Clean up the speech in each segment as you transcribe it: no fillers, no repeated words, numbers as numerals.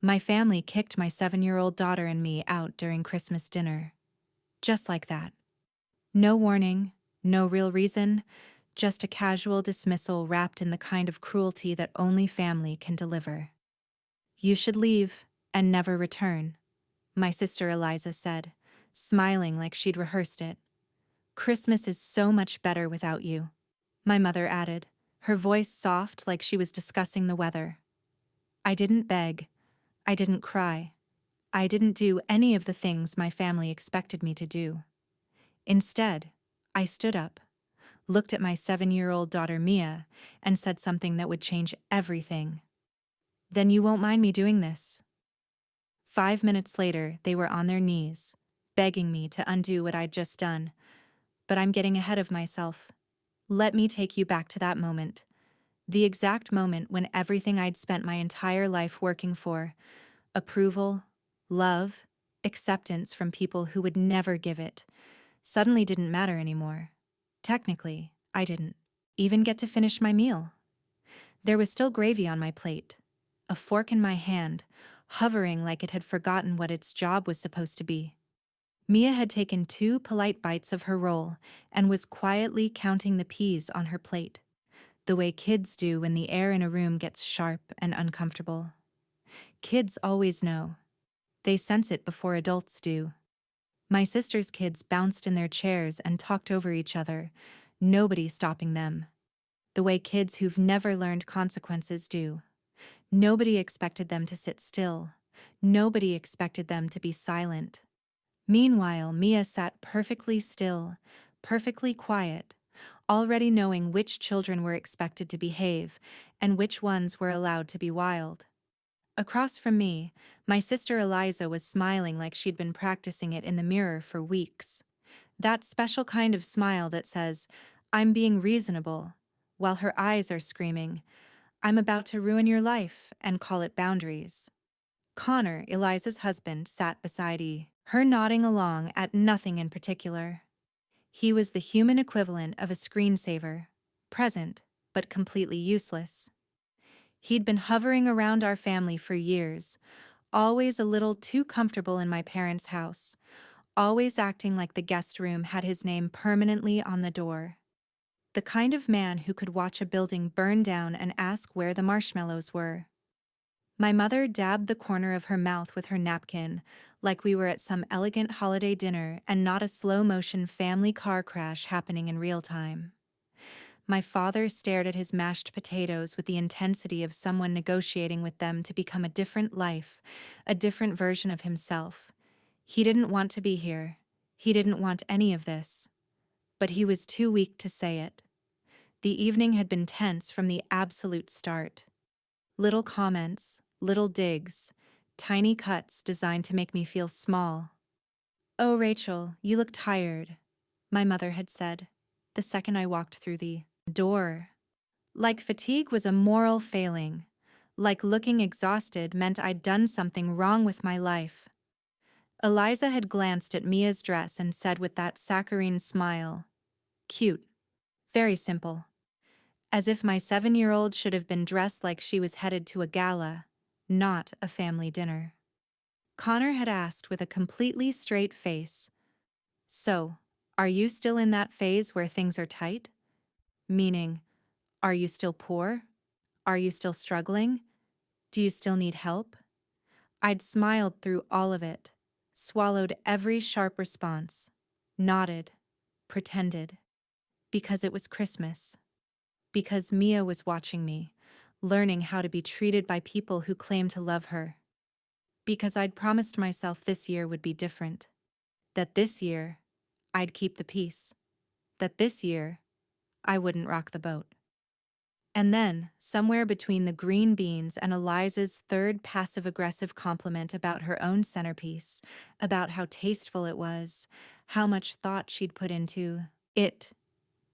My family kicked my 7-year-old daughter and me out during Christmas dinner. Just like that. No warning, no real reason, just a casual dismissal wrapped in the kind of cruelty that only family can deliver. "You should leave and never return," my sister Eliza said, smiling like she'd rehearsed it. "Christmas is so much better without you," my mother added, her voice soft like she was discussing the weather. I didn't beg. I didn't cry. I didn't do any of the things my family expected me to do. Instead, I stood up, looked at my 7-year-old daughter Mia, and said something that would change everything. "Then you won't mind me doing this." 5 minutes later, they were on their knees, begging me to undo what I'd just done. But I'm getting ahead of myself. Let me take you back to that moment. The exact moment when everything I'd spent my entire life working for, approval, love, acceptance from people who would never give it, suddenly didn't matter anymore. Technically, I didn't even get to finish my meal. There was still gravy on my plate, a fork in my hand, hovering like it had forgotten what its job was supposed to be. Mia had taken 2 polite bites of her roll and was quietly counting the peas on her plate, the way kids do when the air in a room gets sharp and uncomfortable. Kids always know. They sense it before adults do. My sister's kids bounced in their chairs and talked over each other, nobody stopping them. The way kids who've never learned consequences do. Nobody expected them to sit still. Nobody expected them to be silent. Meanwhile, Mia sat perfectly still, perfectly quiet, already knowing which children were expected to behave and which ones were allowed to be wild. Across from me, my sister Eliza was smiling like she'd been practicing it in the mirror for weeks. That special kind of smile that says, "I'm being reasonable," while her eyes are screaming, "I'm about to ruin your life," and call it boundaries. Connor, Eliza's husband, sat beside her nodding along at nothing in particular. He was the human equivalent of a screensaver, present, but completely useless. He'd been hovering around our family for years, always a little too comfortable in my parents' house, always acting like the guest room had his name permanently on the door. The kind of man who could watch a building burn down and ask where the marshmallows were. My mother dabbed the corner of her mouth with her napkin, like we were at some elegant holiday dinner and not a slow-motion family car crash happening in real time. My father stared at his mashed potatoes with the intensity of someone negotiating with them to become a different life, a different version of himself. He didn't want to be here. He didn't want any of this. But he was too weak to say it. The evening had been tense from the absolute start. Little comments, little digs, tiny cuts designed to make me feel small. "Oh, Rachel, you look tired," my mother had said, the second I walked through the door. Like fatigue was a moral failing. Like looking exhausted meant I'd done something wrong with my life. Eliza had glanced at Mia's dress and said with that saccharine smile, "Cute. Very simple." As if my 7-year-old should have been dressed like she was headed to a gala, not a family dinner. Connor had asked with a completely straight face, "So, are you still in that phase where things are tight?" Meaning, are you still poor? Are you still struggling? Do you still need help? I'd smiled through all of it, swallowed every sharp response, nodded, pretended, because it was Christmas. Because Mia was watching me, learning how to be treated by people who claim to love her. Because I'd promised myself this year would be different. That this year, I'd keep the peace. That this year, I wouldn't rock the boat. And then, somewhere between the green beans and Eliza's third passive-aggressive compliment about her own centerpiece, about how tasteful it was, how much thought she'd put into it,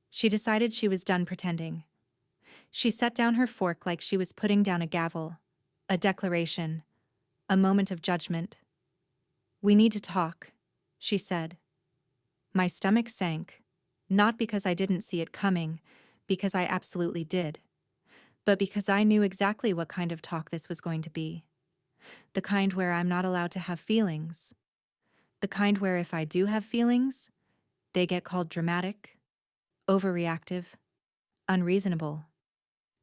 she decided she was done pretending. She set down her fork like she was putting down a gavel, a declaration, a moment of judgment. "We need to talk," she said. My stomach sank, not because I didn't see it coming, because I absolutely did, but because I knew exactly what kind of talk this was going to be. The kind where I'm not allowed to have feelings. The kind where if I do have feelings, they get called dramatic, overreactive, unreasonable.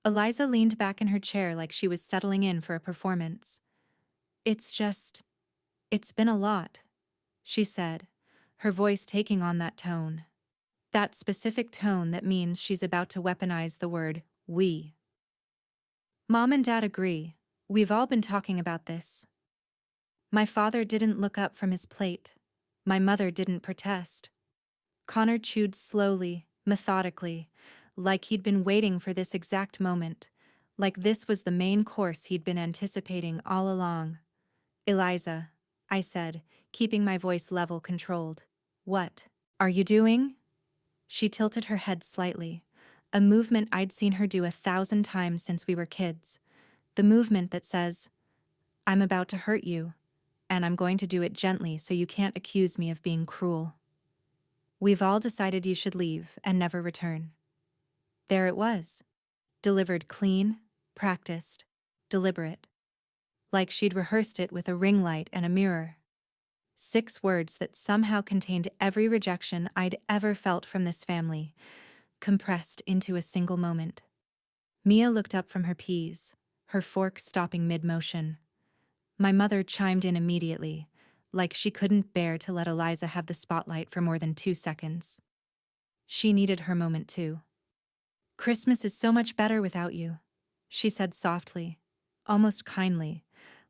Eliza leaned back in her chair like she was settling in for a performance. It's been a lot, she said, her voice taking on that tone. That specific tone that means she's about to weaponize the word we. Mom and Dad agree. We've all been talking about this. My father didn't look up from his plate. My mother didn't protest. Connor chewed slowly, methodically, like he'd been waiting for this exact moment, like this was the main course he'd been anticipating all along. Eliza, I said, keeping my voice level controlled. What are you doing? She tilted her head slightly, a movement I'd seen her do 1,000 times since we were kids. The movement that says, I'm about to hurt you, and I'm going to do it gently so you can't accuse me of being cruel. We've all decided you should leave and never return. There it was, delivered clean, practiced, deliberate, like she'd rehearsed it with a ring light and a mirror. 6 words that somehow contained every rejection I'd ever felt from this family, compressed into a single moment. Mia looked up from her peas, her fork stopping mid-motion. My mother chimed in immediately, like she couldn't bear to let Eliza have the spotlight for more than 2 seconds. She needed her moment too. Christmas is so much better without you, she said softly, almost kindly,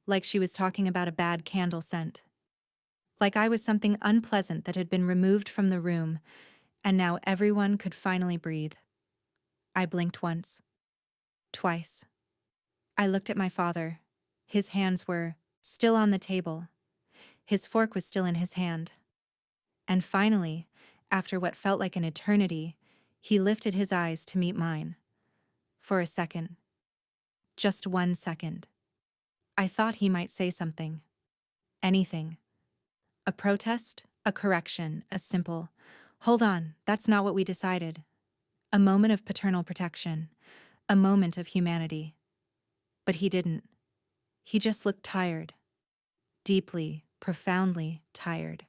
like she was talking about a bad candle scent. Like I was something unpleasant that had been removed from the room, and now everyone could finally breathe. I blinked once. Twice. I looked at my father. His hands were still on the table. His fork was still in his hand. And finally, after what felt like an eternity, he lifted his eyes to meet mine. For a second. Just 1 second. I thought he might say something. Anything. A protest, a correction, a simple, hold on, that's not what we decided. A moment of paternal protection. A moment of humanity. But he didn't. He just looked tired. Deeply, profoundly tired.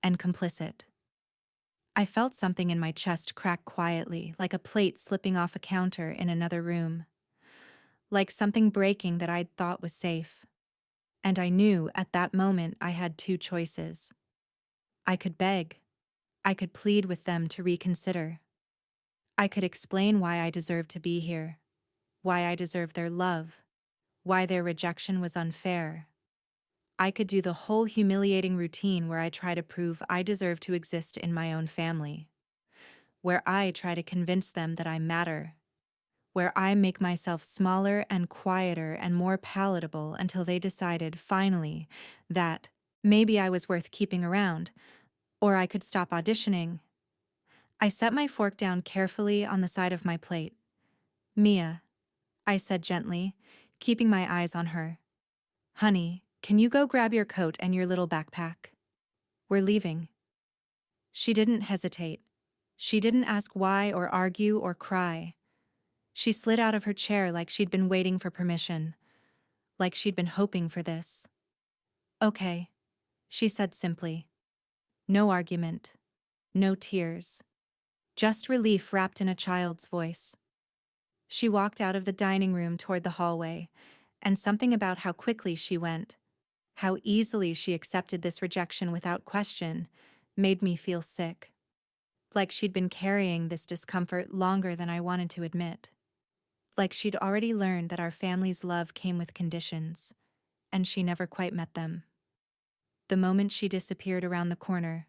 And complicit. I felt something in my chest crack quietly, like a plate slipping off a counter in another room. Like something breaking that I'd thought was safe. And I knew at that moment I had 2 choices. I could beg. I could plead with them to reconsider. I could explain why I deserved to be here. Why I deserved their love. Why their rejection was unfair. I could do the whole humiliating routine where I try to prove I deserve to exist in my own family. Where I try to convince them that I matter. Where I make myself smaller and quieter and more palatable until they decided, finally, that maybe I was worth keeping around, or I could stop auditioning. I set my fork down carefully on the side of my plate. Mia, I said gently, keeping my eyes on her. Honey, can you go grab your coat and your little backpack? We're leaving. She didn't hesitate. She didn't ask why or argue or cry. She slid out of her chair like she'd been waiting for permission, like she'd been hoping for this. Okay, she said simply. No argument. No tears. Just relief wrapped in a child's voice. She walked out of the dining room toward the hallway, and something about how quickly she went, how easily she accepted this rejection without question, made me feel sick. Like she'd been carrying this discomfort longer than I wanted to admit. Like she'd already learned that our family's love came with conditions, and she never quite met them. The moment she disappeared around the corner,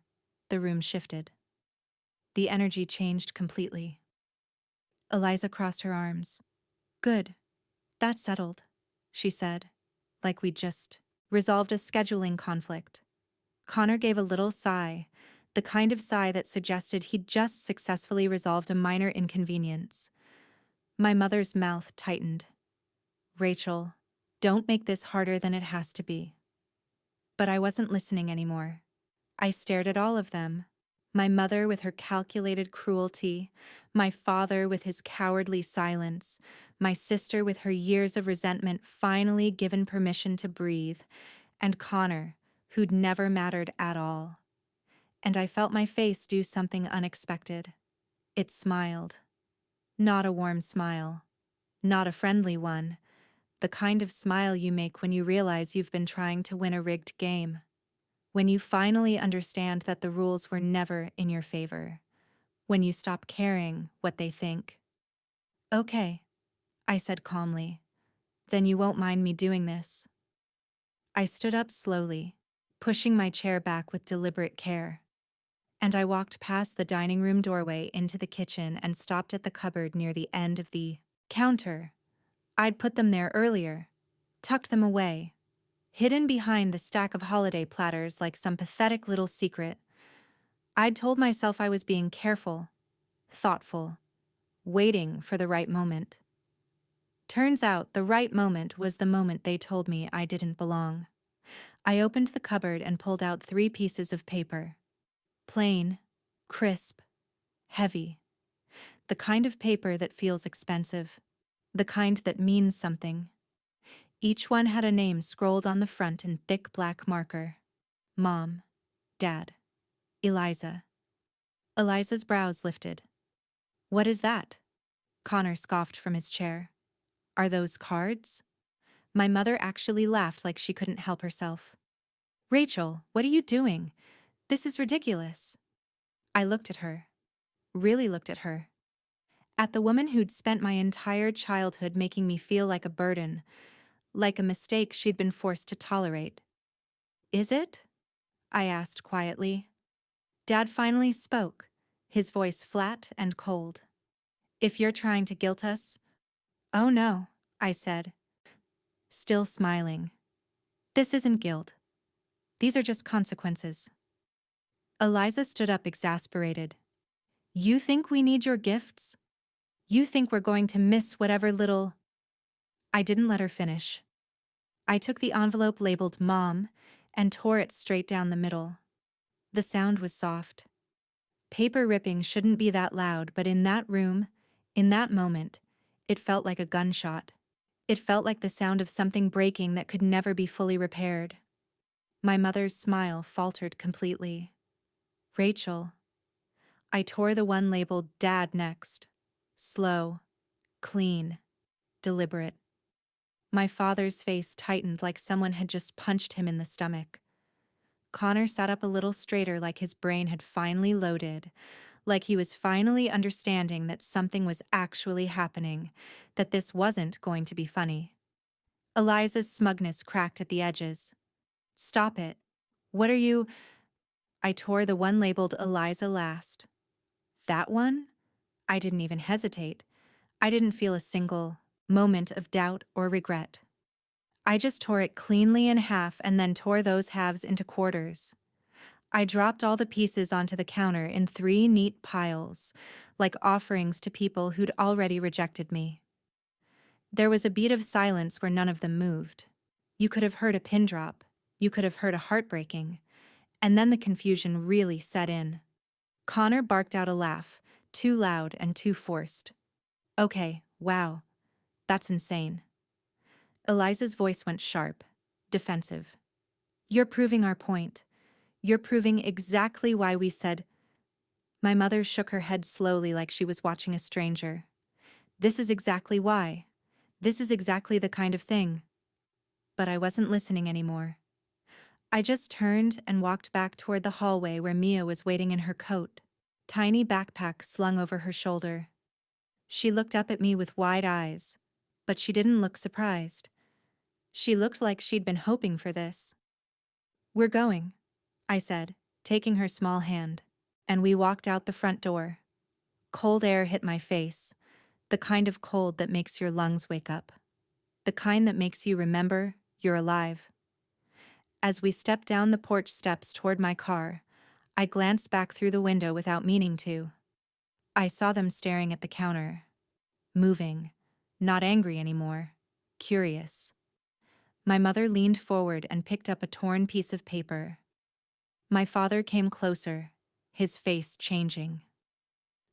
the room shifted. The energy changed completely. Eliza crossed her arms. Good. That's settled, she said, like we'd just resolved a scheduling conflict. Connor gave a little sigh, the kind of sigh that suggested he'd just successfully resolved a minor inconvenience. My mother's mouth tightened. Rachel, don't make this harder than it has to be. But I wasn't listening anymore. I stared at all of them. My mother with her calculated cruelty, my father with his cowardly silence, My sister, with her years of resentment, finally given permission to breathe, and Connor, who'd never mattered at all. And I felt my face do something unexpected. It smiled. Not a warm smile. Not a friendly one. The kind of smile you make when you realize you've been trying to win a rigged game. When you finally understand that the rules were never in your favor. When you stop caring what they think. Okay, I said calmly. Then you won't mind me doing this. I stood up slowly, pushing my chair back with deliberate care. And I walked past the dining room doorway into the kitchen and stopped at the cupboard near the end of the counter. I'd put them there earlier, tucked them away, hidden behind the stack of holiday platters like some pathetic little secret. I'd told myself I was being careful, thoughtful, waiting for the right moment. Turns out the right moment was the moment they told me I didn't belong. I opened the cupboard and pulled out 3 pieces of paper. Plain, crisp, heavy. The kind of paper that feels expensive. The kind that means something. Each one had a name scrolled on the front in thick black marker. Mom, Dad, Eliza. Eliza's brows lifted. What is that? Connor scoffed from his chair. Are those cards? My mother actually laughed like she couldn't help herself. Rachel, what are you doing? This is ridiculous. I looked at her. Really looked at her. At the woman who'd spent my entire childhood making me feel like a burden, like a mistake she'd been forced to tolerate. Is it? I asked quietly. Dad finally spoke, his voice flat and cold. If you're trying to guilt us... Oh no, I said, still smiling. This isn't guilt. These are just consequences. Eliza stood up exasperated. You think we need your gifts? You think we're going to miss whatever little... I didn't let her finish. I took the envelope labeled Mom and tore it straight down the middle. The sound was soft. Paper ripping shouldn't be that loud, but in that room, in that moment, it felt like a gunshot. It felt like the sound of something breaking that could never be fully repaired. My mother's smile faltered completely. Rachel. I tore the one labeled Dad next. Slow, clean, deliberate. My father's face tightened like someone had just punched him in the stomach. Connor sat up a little straighter like his brain had finally loaded, like he was finally understanding that something was actually happening, that this wasn't going to be funny. Eliza's smugness cracked at the edges. Stop it. What are you... I tore the one labeled Eliza last. That one? I didn't even hesitate. I didn't feel a single moment of doubt or regret. I just tore it cleanly in half and then tore those halves into quarters. I dropped all the pieces onto the counter in 3 neat piles, like offerings to people who'd already rejected me. There was a beat of silence where none of them moved. You could have heard a pin drop. You could have heard a heart breaking. And then the confusion really set in. Connor barked out a laugh, too loud and too forced. Okay, wow. That's insane. Eliza's voice went sharp, defensive. You're proving our point. You're proving exactly why we said... My mother shook her head slowly like she was watching a stranger. This is exactly why. This is exactly the kind of thing. But I wasn't listening anymore. I just turned and walked back toward the hallway where Mia was waiting in her coat, tiny backpack slung over her shoulder. She looked up at me with wide eyes, but she didn't look surprised. She looked like she'd been hoping for this. We're going, I said, taking her small hand, and we walked out the front door. Cold air hit my face, the kind of cold that makes your lungs wake up, the kind that makes you remember you're alive. As we stepped down the porch steps toward my car, I glanced back through the window without meaning to. I saw them staring at the counter, moving, not angry anymore, curious. My mother leaned forward and picked up a torn piece of paper. My father came closer, his face changing.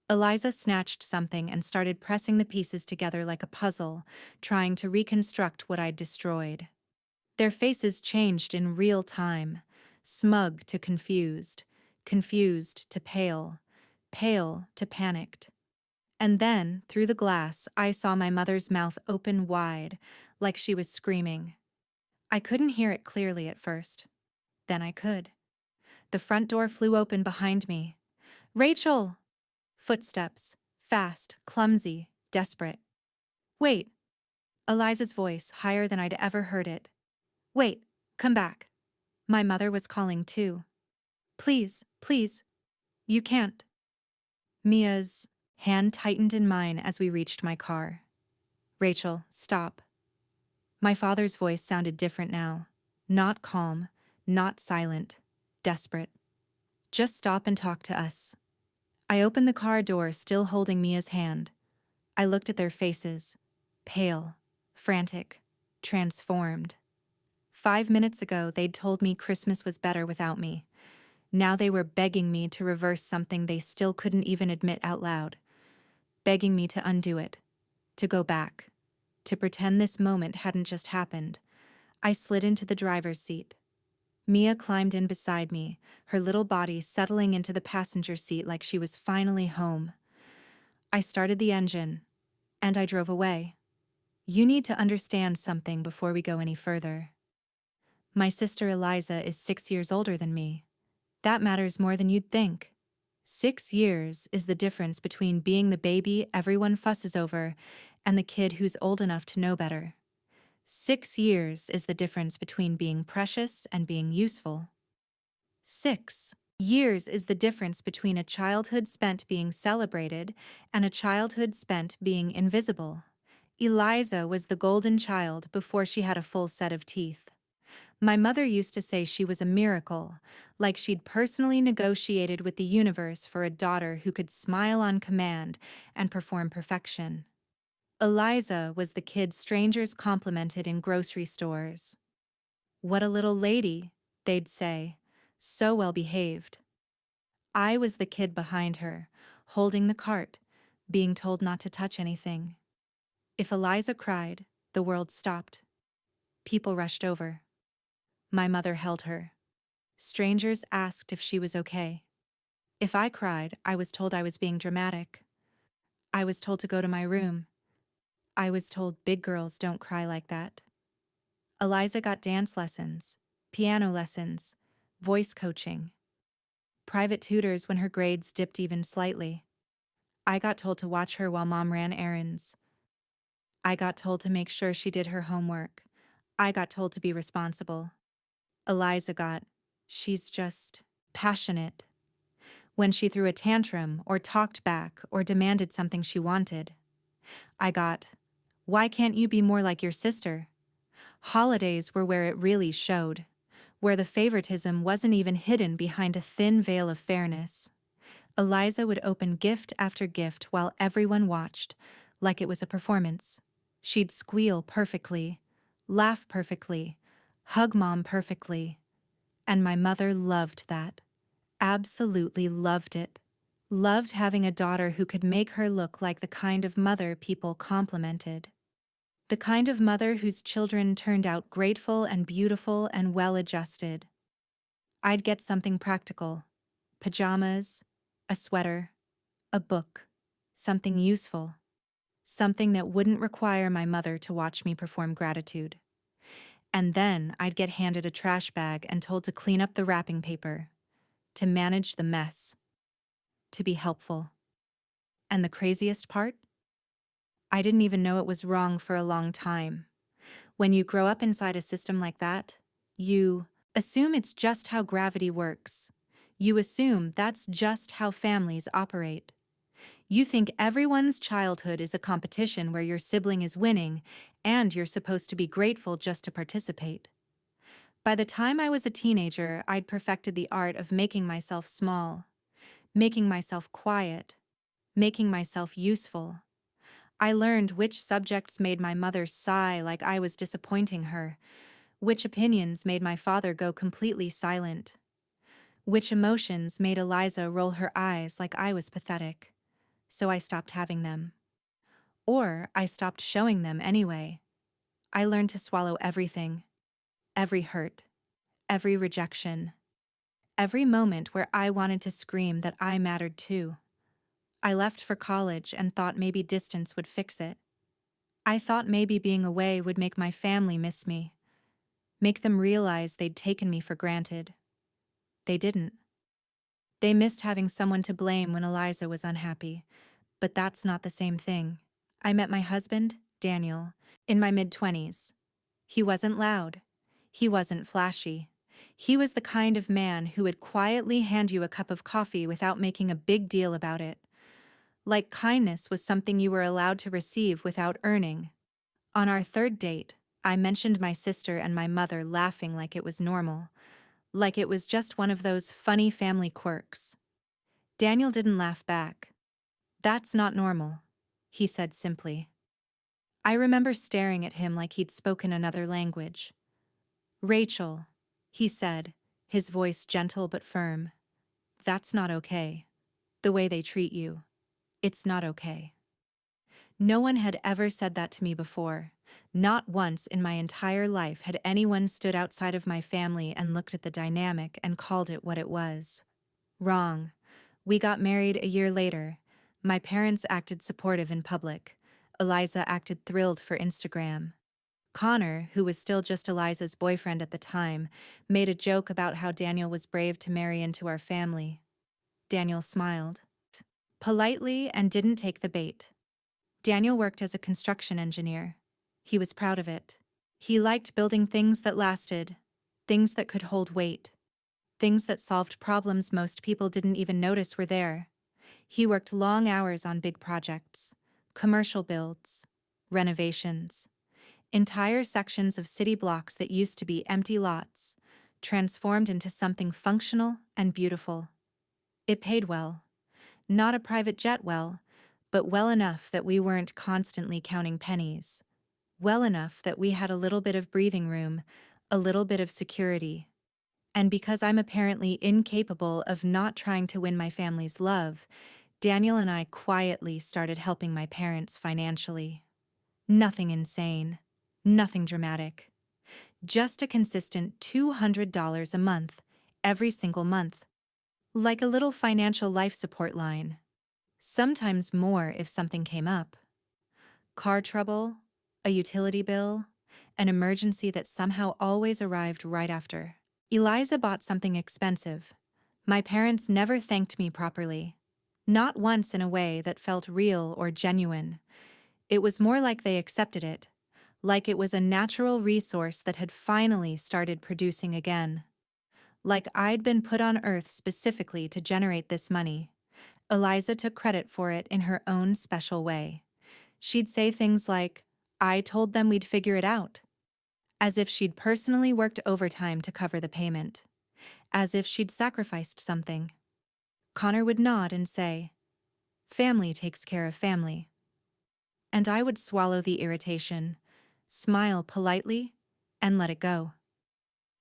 Eliza snatched something and started pressing the pieces together like a puzzle, trying to reconstruct what I'd destroyed. Their faces changed in real time, smug to confused, confused to pale, pale to panicked. And then, through the glass, I saw my mother's mouth open wide, like she was screaming. I couldn't hear it clearly at first. Then I could. The front door flew open behind me. "Rachel!" Footsteps. Fast, clumsy, desperate. "Wait!" Eliza's voice, higher than I'd ever heard it. "Wait! Come back!" My mother was calling too. "Please, please! You can't!" Mia's hand tightened in mine as we reached my car. "Rachel, stop." My father's voice sounded different now. Not calm, not silent, desperate. "Just stop and talk to us." I opened the car door, still holding Mia's hand. I looked at their faces. Pale, frantic, transformed. 5 minutes ago, they'd told me Christmas was better without me. Now they were begging me to reverse something they still couldn't even admit out loud. Begging me to undo it. To go back. To pretend this moment hadn't just happened. I slid into the driver's seat. Mia climbed in beside me, her little body settling into the passenger seat like she was finally home. I started the engine, and I drove away. You need to understand something before we go any further. My sister Eliza is 6 years older than me. That matters more than you'd think. 6 years is the difference between being the baby everyone fusses over and the kid who's old enough to know better. 6 years is the difference between being precious and being useful. 6 years is the difference between a childhood spent being celebrated and a childhood spent being invisible. Eliza was the golden child before she had a full set of teeth. My mother used to say she was a miracle, like she'd personally negotiated with the universe for a daughter who could smile on command and perform perfection. Eliza was the kid strangers complimented in grocery stores. "What a little lady," they'd say, "so well behaved." I was the kid behind her, holding the cart, being told not to touch anything. If Eliza cried, the world stopped. People rushed over. My mother held her. Strangers asked if she was okay. If I cried, I was told I was being dramatic. I was told to go to my room. I was told big girls don't cry like that. Eliza got dance lessons, piano lessons, voice coaching, private tutors when her grades dipped even slightly. I got told to watch her while Mom ran errands. I got told to make sure she did her homework. I got told to be responsible. Eliza got, she's just passionate. When she threw a tantrum or talked back or demanded something she wanted. I got, why can't you be more like your sister? Holidays were where it really showed, where the favoritism wasn't even hidden behind a thin veil of fairness. Eliza would open gift after gift while everyone watched, like it was a performance. She'd squeal perfectly, laugh perfectly, hug Mom perfectly. And my mother loved that. Absolutely loved it. Loved having a daughter who could make her look like the kind of mother people complimented. The kind of mother whose children turned out grateful and beautiful and well-adjusted. I'd get something practical. Pajamas, a sweater, a book, something useful. Something that wouldn't require my mother to watch me perform gratitude. And then I'd get handed a trash bag and told to clean up the wrapping paper, to manage the mess, to be helpful. And the craziest part? I didn't even know it was wrong for a long time. When you grow up inside a system like that, you assume it's just how gravity works. You assume that's just how families operate. You think everyone's childhood is a competition where your sibling is winning and you're supposed to be grateful just to participate. By the time I was a teenager, I'd perfected the art of making myself small, making myself quiet, making myself useful. I learned which subjects made my mother sigh like I was disappointing her, which opinions made my father go completely silent, which emotions made Eliza roll her eyes like I was pathetic. so I stopped having them. Or I stopped showing them anyway. I learned to swallow everything, every hurt, every rejection, every moment where I wanted to scream that I mattered too. I left for college and thought maybe distance would fix it. I thought maybe being away would make my family miss me, make them realize they'd taken me for granted. They didn't. They missed having someone to blame when Eliza was unhappy, but that's not the same thing. I met my husband, Daniel, in my mid-20s. He wasn't loud. He wasn't flashy. He was the kind of man who would quietly hand you a cup of coffee without making a big deal about it. Like kindness was something you were allowed to receive without earning. On our third date, I mentioned my sister and my mother laughing like it was normal, like it was just one of those funny family quirks. Daniel didn't laugh back. "That's not normal," he said simply. I remember staring at him like he'd spoken another language. "Rachel," he said, his voice gentle but firm. "That's not okay. The way they treat you. It's not okay." No one had ever said that to me before. Not once in my entire life had anyone stood outside of my family and looked at the dynamic and called it what it was. Wrong. We got married a year later. My parents acted supportive in public. Eliza acted thrilled for Instagram. Connor, who was still just Eliza's boyfriend at the time, made a joke about how Daniel was brave to marry into our family. Daniel smiled politely and didn't take the bait. Daniel worked as a construction engineer. He was proud of it. He liked building things that lasted, things that could hold weight, things that solved problems most people didn't even notice were there. He worked long hours on big projects, commercial builds, renovations, entire sections of city blocks that used to be empty lots, transformed into something functional and beautiful. It paid well. Not a private jet well, but well enough that we weren't constantly counting pennies. Well enough that we had a little bit of breathing room, a little bit of security. And because I'm apparently incapable of not trying to win my family's love, Daniel and I quietly started helping my parents financially. Nothing insane, nothing dramatic. Just a consistent $200 a month, every single month. Like a little financial life support line. Sometimes more if something came up. Car trouble, a utility bill, an emergency that somehow always arrived right after. Eliza bought something expensive. My parents never thanked me properly. Not once in a way that felt real or genuine. It was more like they accepted it, like it was a natural resource that had finally started producing again. Like I'd been put on Earth specifically to generate this money. Eliza took credit for it in her own special way. She'd say things like, "I told them we'd figure it out." As if she'd personally worked overtime to cover the payment. As if she'd sacrificed something. Connor would nod and say, "Family takes care of family." And I would swallow the irritation, smile politely, and let it go.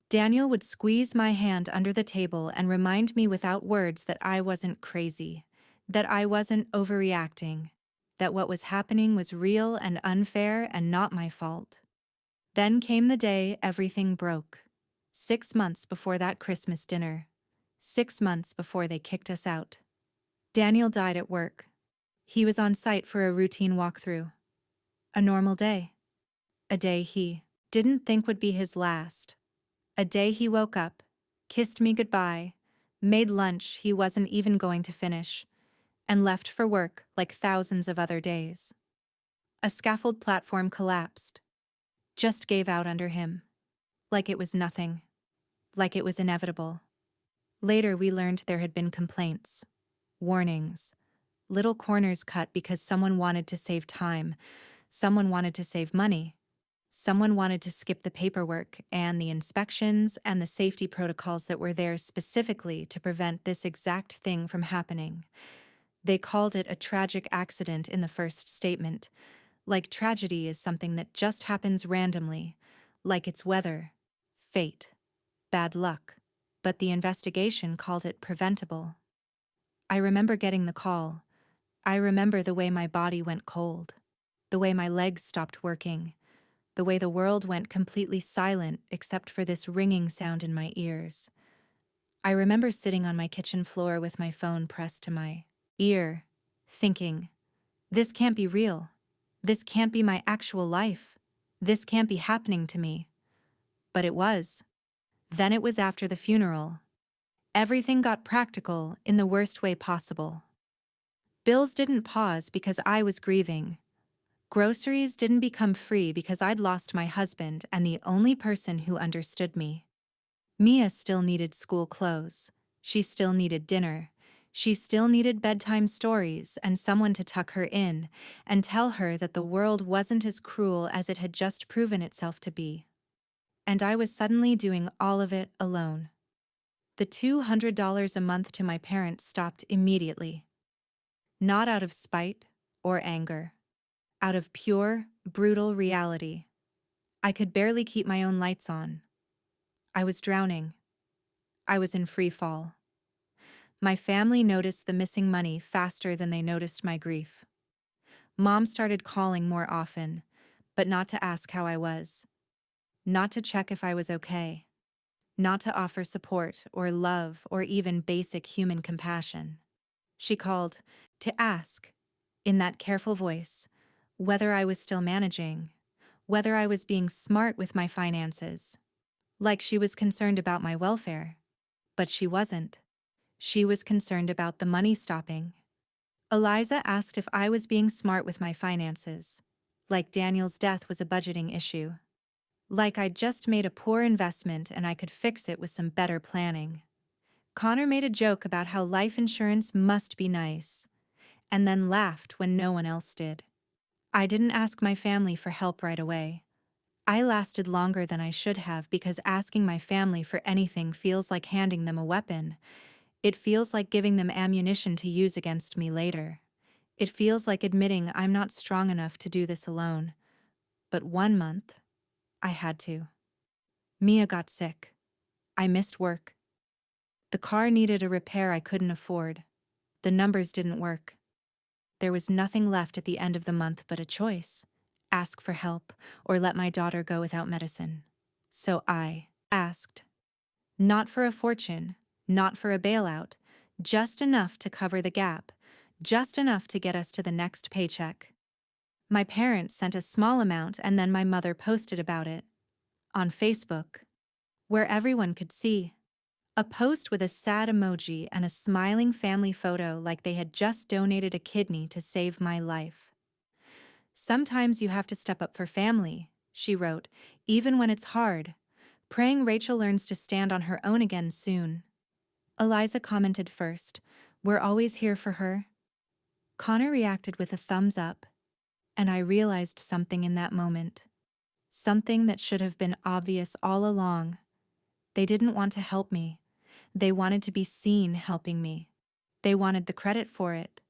Daniel would squeeze my hand under the table and remind me without words that I wasn't crazy, that I wasn't overreacting, that what was happening was real and unfair and not my fault. Then came the day everything broke. 6 months before that Christmas dinner. 6 months before they kicked us out. Daniel died at work. He was on site for a routine walkthrough. A normal day. A day he didn't think would be his last. A day he woke up, kissed me goodbye, made lunch he wasn't even going to finish, and left for work like thousands of other days. A scaffold platform collapsed. Just gave out under him. Like it was nothing. Like it was inevitable. Later we learned there had been complaints, warnings, little corners cut because someone wanted to save time, someone wanted to save money, someone wanted to skip the paperwork and the inspections and the safety protocols that were there specifically to prevent this exact thing from happening. They called it a tragic accident in the first statement, like tragedy is something that just happens randomly, like it's weather, fate, bad luck. But the investigation called it preventable. I remember getting the call. I remember the way my body went cold, the way my legs stopped working, the way the world went completely silent except for this ringing sound in my ears. I remember sitting on my kitchen floor with my phone pressed to my ear, thinking, this can't be real. This can't be my actual life. This can't be happening to me. But it was. Then it was after the funeral. Everything got practical in the worst way possible. Bills didn't pause because I was grieving. Groceries didn't become free because I'd lost my husband and the only person who understood me. Mia still needed school clothes. She still needed dinner. She still needed bedtime stories and someone to tuck her in and tell her that the world wasn't as cruel as it had just proven itself to be. And I was suddenly doing all of it alone. The $200 a month to my parents stopped immediately. Not out of spite or anger. Out of pure, brutal reality. I could barely keep my own lights on. I was drowning. I was in free fall. My family noticed the missing money faster than they noticed my grief. Mom started calling more often, but not to ask how I was. Not to check if I was okay. Not to offer support or love or even basic human compassion. She called to ask, in that careful voice, whether I was still managing, whether I was being smart with my finances. Like she was concerned about my welfare. But she wasn't. She was concerned about the money stopping. Eliza asked if I was being smart with my finances. Like Daniel's death was a budgeting issue. Like I'd just made a poor investment and I could fix it with some better planning. Connor made a joke about how life insurance must be nice, and then laughed when no one else did. I didn't ask my family for help right away. I lasted longer than I should have because asking my family for anything feels like handing them a weapon. It feels like giving them ammunition to use against me later. It feels like admitting I'm not strong enough to do this alone. But 1 month, I had to. Mia got sick. I missed work. The car needed a repair I couldn't afford. The numbers didn't work. There was nothing left at the end of the month but a choice: ask for help or let my daughter go without medicine. So I asked. Not for a fortune, not for a bailout, just enough to cover the gap, just enough to get us to the next paycheck. My parents sent a small amount and then my mother posted about it. On Facebook. Where everyone could see. A post with a sad emoji and a smiling family photo like they had just donated a kidney to save my life. Sometimes you have to step up for family, she wrote, even when it's hard. Praying Rachel learns to stand on her own again soon. Eliza commented first, we're always here for her. Connor reacted with a thumbs up, and I realized something in that moment. Something that should have been obvious all along. They didn't want to help me. They wanted to be seen helping me. They wanted the credit for it.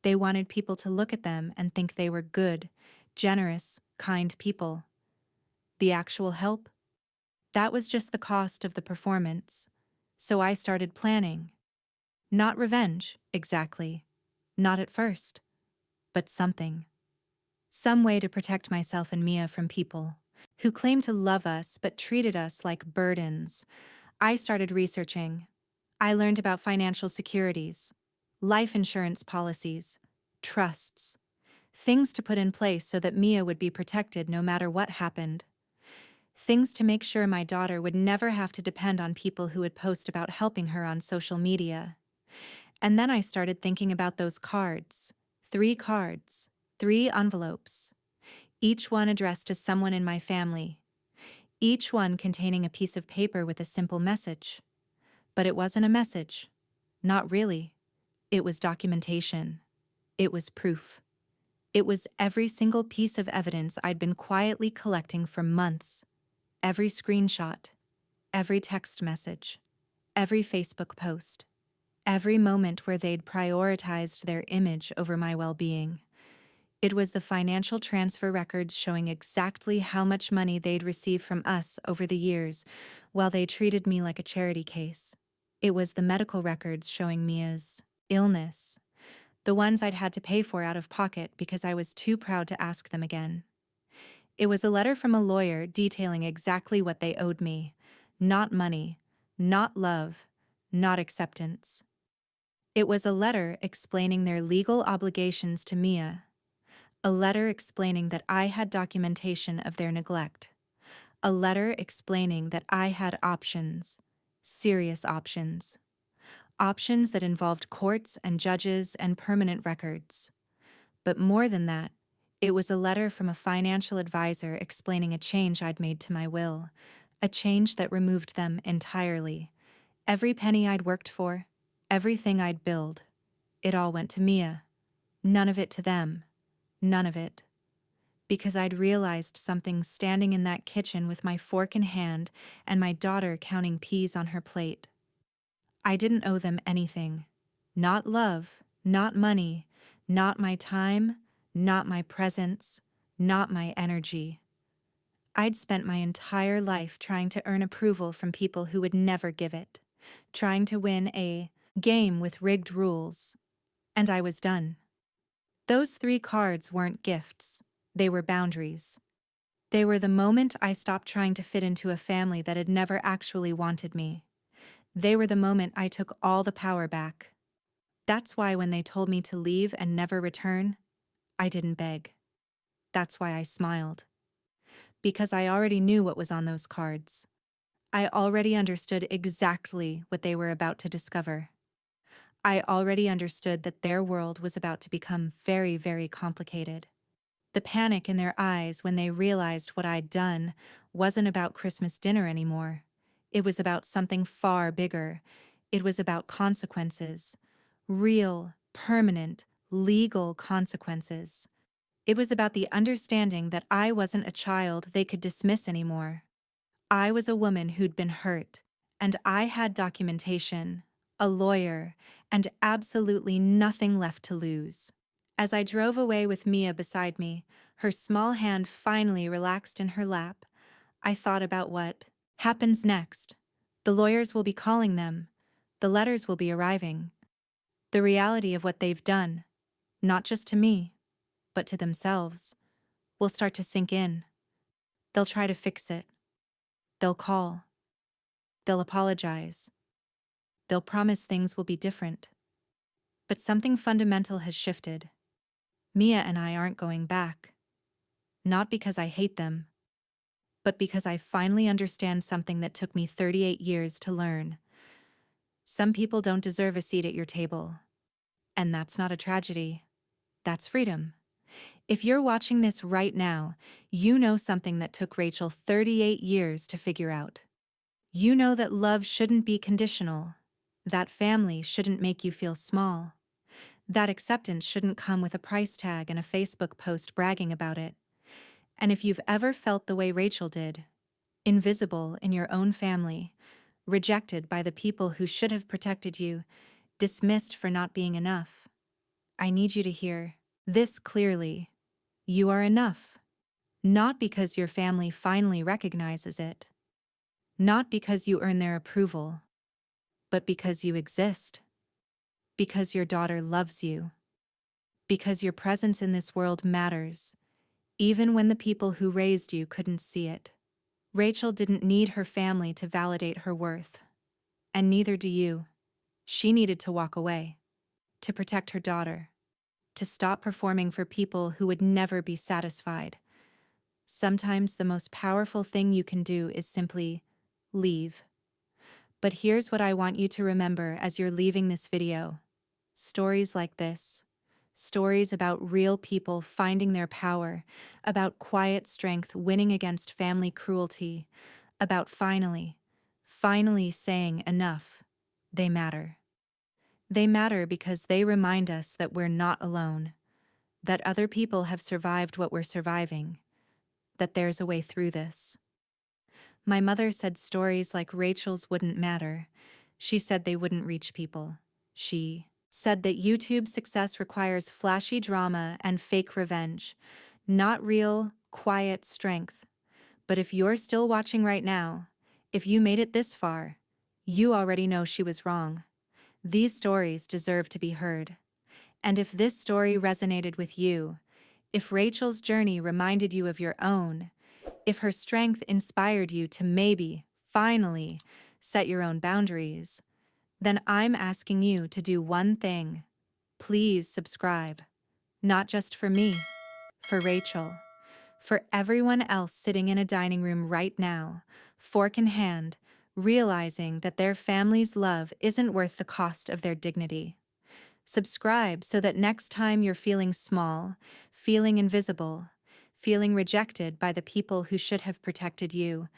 They wanted people to look at them and think they were good, generous, kind people. The actual help? That was just the cost of the performance. So I started planning. Not revenge, exactly. Not at first. But something. Some way to protect myself and Mia from people who claimed to love us but treated us like burdens. I started researching. I learned about financial securities, life insurance policies, trusts, things to put in place so that Mia would be protected no matter what happened. Things to make sure my daughter would never have to depend on people who would post about helping her on social media. And then I started thinking about those cards. 3 cards, 3 envelopes, each one addressed to someone in my family, each one containing a piece of paper with a simple message. But it wasn't a message. Not really. It was documentation. It was proof. It was every single piece of evidence I'd been quietly collecting for months. Every screenshot, every text message, every Facebook post, every moment where they'd prioritized their image over my well-being. It was the financial transfer records showing exactly how much money they'd received from us over the years while they treated me like a charity case. It was the medical records showing Mia's illness, the ones I'd had to pay for out of pocket because I was too proud to ask them again. It was a letter from a lawyer detailing exactly what they owed me. Not money, not love, not acceptance. It was a letter explaining their legal obligations to Mia. A letter explaining that I had documentation of their neglect. A letter explaining that I had options. Serious options. Options that involved courts and judges and permanent records. But more than that, it was a letter from a financial advisor explaining a change I'd made to my will, a change that removed them entirely. Every penny I'd worked for, everything I'd billed, it all went to Mia. None of it to them. None of it. Because I'd realized something standing in that kitchen with my fork in hand and my daughter counting peas on her plate. I didn't owe them anything. Not love, not money, not my time, not my presence, not my energy. I'd spent my entire life trying to earn approval from people who would never give it, trying to win a game with rigged rules. And I was done. Those 3 cards weren't gifts. They were boundaries. They were the moment I stopped trying to fit into a family that had never actually wanted me. They were the moment I took all the power back. That's why when they told me to leave and never return, I didn't beg. That's why I smiled. Because I already knew what was on those cards. I already understood exactly what they were about to discover. I already understood that their world was about to become very, very complicated. The panic in their eyes when they realized what I'd done wasn't about Christmas dinner anymore. It was about something far bigger. It was about consequences. Real, permanent, legal consequences. It was about the understanding that I wasn't a child they could dismiss anymore. I was a woman who'd been hurt, and I had documentation, a lawyer, and absolutely nothing left to lose. As I drove away with Mia beside me, her small hand finally relaxed in her lap, I thought about what happens next. The lawyers will be calling them. The letters will be arriving. The reality of what they've done, not just to me, but to themselves, will start to sink in. They'll try to fix it. They'll call. They'll apologize. They'll promise things will be different. But something fundamental has shifted. Mia and I aren't going back. Not because I hate them, but because I finally understand something that took me 38 years to learn. Some people don't deserve a seat at your table. And that's not a tragedy. That's freedom. If you're watching this right now, you know something that took Rachel 38 years to figure out. You know that love shouldn't be conditional. That family shouldn't make you feel small. That acceptance shouldn't come with a price tag and a Facebook post bragging about it. And if you've ever felt the way Rachel did, invisible in your own family, rejected by the people who should have protected you, dismissed for not being enough, I need you to hear this clearly. You are enough. Not because your family finally recognizes it. Not because you earn their approval. But because you exist. Because your daughter loves you. Because your presence in this world matters, even when the people who raised you couldn't see it. Rachel didn't need her family to validate her worth. And neither do you. She needed to walk away. To protect her daughter. To stop performing for people who would never be satisfied. Sometimes the most powerful thing you can do is simply leave. But here's what I want you to remember as you're leaving this video. Stories like this. Stories about real people finding their power, about quiet strength winning against family cruelty, about finally saying enough. They matter. They matter because they remind us that we're not alone, that other people have survived what we're surviving, that there's a way through this. My mother said stories like Rachel's wouldn't matter. She said they wouldn't reach people. She said that YouTube success requires flashy drama and fake revenge, not real, quiet strength. But if you're still watching right now, if you made it this far, you already know she was wrong. These stories deserve to be heard. And if this story resonated with you, if Rachel's journey reminded you of your own, if her strength inspired you to maybe, finally, set your own boundaries, then I'm asking you to do one thing. Please subscribe. Not just for me, for Rachel, for everyone else sitting in a dining room right now, fork in hand, realizing that their family's love isn't worth the cost of their dignity. Subscribe so that next time you're feeling small, feeling invisible, feeling rejected by the people who should have protected you,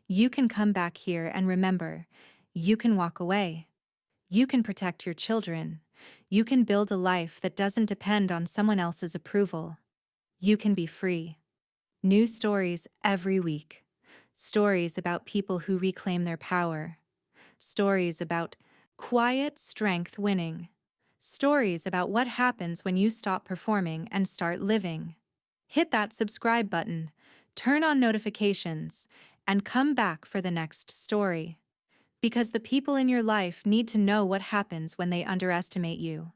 you can come back here and remember, you can walk away. You can protect your children. You can build a life that doesn't depend on someone else's approval. You can be free. New stories every week. Stories about people who reclaim their power. Stories about quiet strength winning. Stories about what happens when you stop performing and start living. Hit that subscribe button, turn on notifications, and come back for the next story. Because the people in your life need to know what happens when they underestimate you.